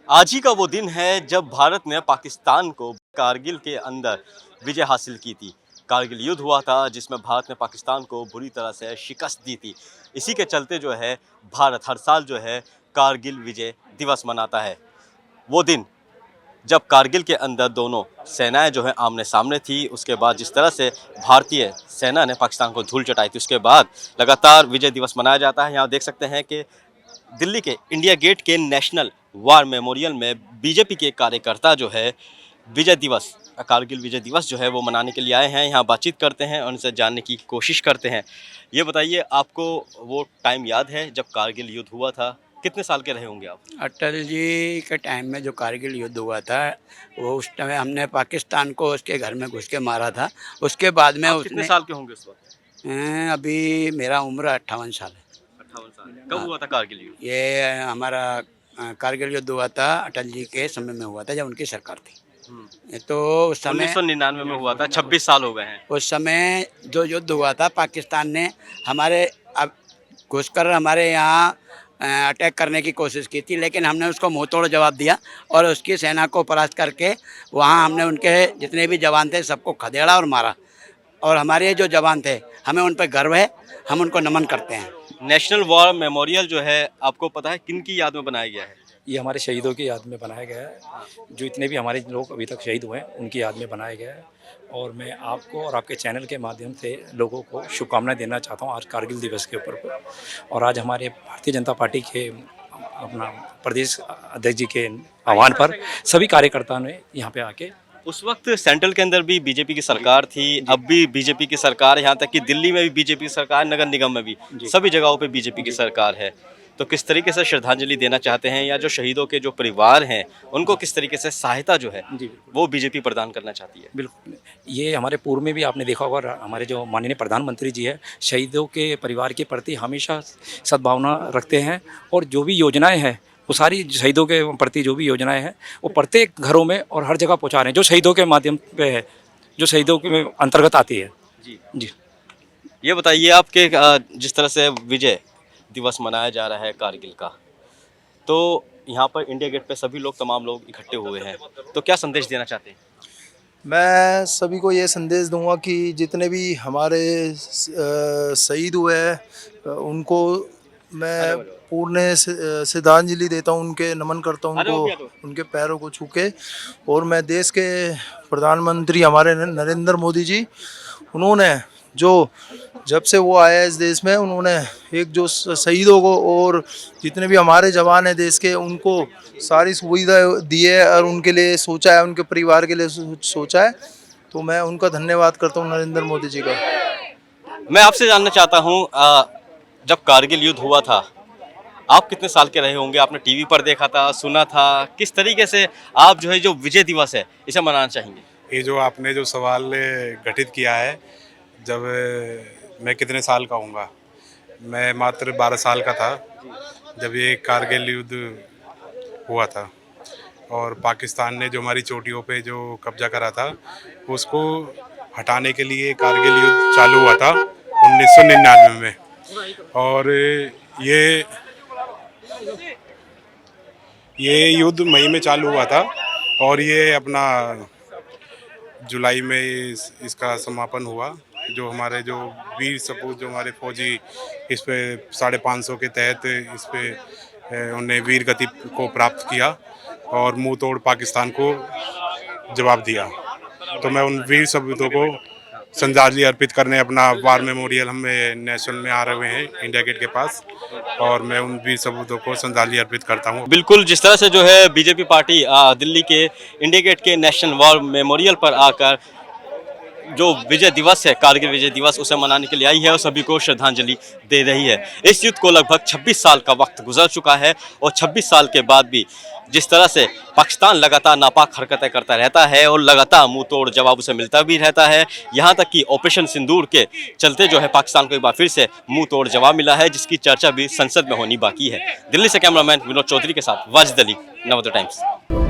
आज ही का वो दिन है जब भारत ने पाकिस्तान को कारगिल के अंदर विजय हासिल की थी। कारगिल युद्ध हुआ था जिसमें भारत ने पाकिस्तान को बुरी तरह से शिकस्त दी थी। इसी के चलते जो है भारत हर साल जो है कारगिल विजय दिवस मनाता है। वो दिन जब कारगिल के अंदर दोनों सेनाएं जो है आमने सामने थी, उसके बाद जिस तरह से भारतीय सेना ने पाकिस्तान को धूल चटाई थी, उसके बाद लगातार विजय दिवस मनाया जाता है। यहाँ देख सकते हैं कि दिल्ली के इंडिया गेट के नेशनल वार मेमोरियल में बीजेपी के कार्यकर्ता जो है विजय दिवस कारगिल विजय दिवस जो है वो मनाने के लिए आए हैं। यहाँ बातचीत करते हैं और उनसे जानने की कोशिश करते हैं। ये बताइए, आपको वो टाइम याद है जब कारगिल युद्ध हुआ था? कितने साल के रहे होंगे आप? अटल जी के टाइम में जो कारगिल युद्ध हुआ था, वो उस समय हमने पाकिस्तान को उसके घर में घुस के मारा था। उसके बाद में आप कितने उसने साल के होंगे उस वक्त? अभी मेरा उम्र 58 साल है। 58 साल। कब हुआ था कारगिल युद्ध? ये हमारा कारगिल युद्ध हुआ था अटल जी के समय में हुआ था, जब उनकी सरकार थी। ये तो उस समय 1999 में हुआ था। 26 साल हो गए हैं। उस समय जो युद्ध हुआ था, पाकिस्तान ने हमारे अब घुसकर हमारे यहाँ अटैक करने की कोशिश की थी, लेकिन हमने उसको मुंह तोड़ जवाब दिया और उसकी सेना को परास्त करके वहाँ हमने उनके जितने भी जवान थे सबको खदेड़ा और मारा। और हमारे जो जवान थे, हमें उन पर गर्व है, हम उनको नमन करते हैं। नेशनल वॉर मेमोरियल जो है, आपको पता है किन की याद में बनाया गया है? ये हमारे शहीदों की याद में बनाया गया है। जो इतने भी हमारे लोग अभी तक शहीद हुए हैं उनकी याद में बनाया गया है। और मैं आपको और आपके चैनल के माध्यम से लोगों को शुभकामनाएं देना चाहता हूं आज कारगिल दिवस के ऊपर पर। और आज हमारे भारतीय जनता पार्टी के अपना प्रदेश अध्यक्ष जी के आह्वान पर सभी कार्यकर्ताओं ने यहाँ पे आके, उस वक्त सेंट्रल के अंदर भी बीजेपी की सरकार थी, अब भी बीजेपी की सरकार है, यहाँ तक कि दिल्ली में भी बीजेपी की सरकार, नगर निगम में भी, सभी जगहों पे बीजेपी की सरकार है। तो किस तरीके से श्रद्धांजलि देना चाहते हैं, या जो शहीदों के जो परिवार हैं उनको किस तरीके से सहायता जो है वो बीजेपी प्रदान करना चाहती है? बिल्कुल, ये हमारे पूर्व में भी आपने देखा होगा, हमारे जो माननीय प्रधानमंत्री जी है शहीदों के परिवार के प्रति हमेशा सद्भावना रखते हैं। और जो भी योजनाएं हैं वो सारी शहीदों के प्रति जो भी योजनाएं हैं वो प्रत्येक घरों में और हर जगह पहुंचा रहे हैं, जो शहीदों के माध्यम पे है, जो शहीदों के अंतर्गत आती है। जी जी, ये बताइए, आपके जिस तरह से विजय दिवस मनाया जा रहा है कारगिल का, तो यहाँ पर इंडिया गेट पे सभी लोग, तमाम लोग इकट्ठे हुए हैं, तो क्या संदेश देना चाहते हैं? मैं सभी को ये संदेश दूंगा कि जितने भी हमारे शहीद हुए हैं उनको मैं पूर्ण श्रद्धांजलि देता हूं, उनके नमन करता हूं, उनको उनके पैरों को छू के। और मैं देश के प्रधानमंत्री हमारे नरेंद्र मोदी जी, उन्होंने जो जब से वो आए इस देश में, उन्होंने एक जो शहीदों को और जितने भी हमारे जवान हैं देश के, उनको सारी सुविधा दी है और उनके लिए सोचा है, उनके परिवार के लिए सोचा है। तो मैं उनका धन्यवाद करता हूँ, नरेंद्र मोदी जी का। मैं आपसे जानना चाहता हूँ, जब कारगिल युद्ध हुआ था, आप कितने साल के रहे होंगे? आपने टीवी पर देखा था, सुना था? किस तरीके से आप जो है जो विजय दिवस है इसे मनाना चाहेंगे? ये जो आपने जो सवाल गठित किया है, जब मैं कितने साल का हूँगा, मैं मात्र 12 साल का था जब ये कारगिल युद्ध हुआ था। और पाकिस्तान ने जो हमारी चोटियों पे जो कब्जा करा था, उसको हटाने के लिए कारगिल युद्ध चालू हुआ था 1999 में। और ये युद्ध मई में चालू हुआ था और ये अपना जुलाई में इसका समापन हुआ। जो हमारे जो वीर सपूत, जो हमारे फौजी इस पे 550 के तहत इस पे उन्हें वीर गति को प्राप्त किया और मुंह तोड़ पाकिस्तान को जवाब दिया। तो मैं उन वीर सपूतों को श्रद्धांजलि अर्पित करने अपना वार मेमोरियल हमें नेशनल में आ रहे हैं इंडिया गेट के पास, और मैं उन वीर सपूतों को श्रद्धांजलि अर्पित करता हूं। बिल्कुल, जिस तरह से जो है बीजेपी पार्टी दिल्ली के इंडिया गेट के नेशनल वॉर मेमोरियल पर आकर जो विजय दिवस है, कारगिल विजय दिवस, उसे मनाने के लिए आई है और सभी को श्रद्धांजलि दे रही है। इस युद्ध को लगभग 26 साल का वक्त गुजर चुका है और 26 साल के बाद भी जिस तरह से पाकिस्तान लगातार नापाक हरकतें करता रहता है और लगातार मुंह तोड़ जवाब उसे मिलता भी रहता है, यहाँ तक कि ऑपरेशन सिंदूर के चलते जो है पाकिस्तान को एक बार फिर से मुंह तोड़ जवाब मिला है, जिसकी चर्चा भी संसद में होनी बाकी है। दिल्ली से कैमरामैन विनोद चौधरी के साथ वाजिद अली, नवोदय टाइम्स।